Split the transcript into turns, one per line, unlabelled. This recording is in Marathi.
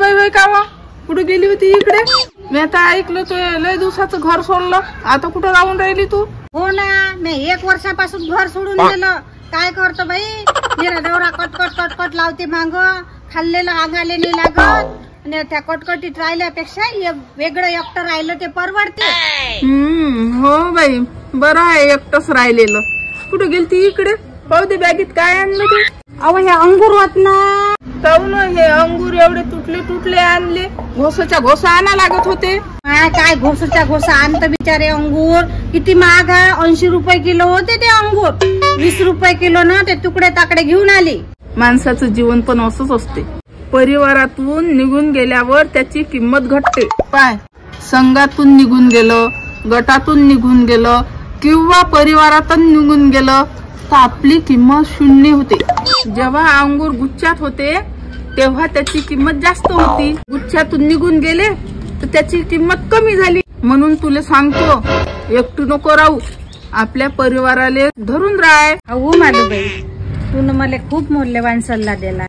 बाई बाई का कुठे गेली होती इकडे? मी आता ऐकलं तू लय दिवसाचं घर सोडलं, आता कुठं राहून राहिली तू?
हो ना, मी 1 वर्षापासून घर सोडून गेलं. काय करतो बाई, मेरा नवरा कटकट कटकट लावते मांग, खाल्लेलं अंगाले नाही लागत. आणि त्या कटकटीत राहिल्यापेक्षा वेगळं एकटं राहिलं ते परवडते.
हो बाई, बरं आहे एकटंच राहिलेलं. कुठे गेलती इकडे? पाहू दे बॅगीत काय आणलं ते.
अहो हे अंगूर होत ना.
काऊन हे अंगूर एवढे तुटले तुटले आणले? घोसाच्या घोसा आणा लागत होते.
काय घोसाच्या घोसा आणत बिचारे अंगूर. किती महाग आहे, 80 रुपये किलो होते ते अंगूर. 20 रुपये किलो ना ते तुकडे ताकडे घेऊन आले.
माणसाचं जीवन पण असंच असते, परिवारातून निघून गेल्यावर त्याची किंमत घटते. पाय, संघातून निघून गेलं, गटातून निघून गेलं किंवा परिवारातून निघून गेलं तर आपली किंमत शून्य होते. जेव्हा अंगूर गुच्छात होते तेव्हा त्याची किंमत जास्त होती. गुच्छातून निघून गेले तर त्याची किंमत कमी झाली. म्हणून तुला सांगतो, एकटू नको राहू, आपल्या परिवाराला धरून राह.
हो मालूबाई, तू मला खूप मौल्यवान सल्ला दिला.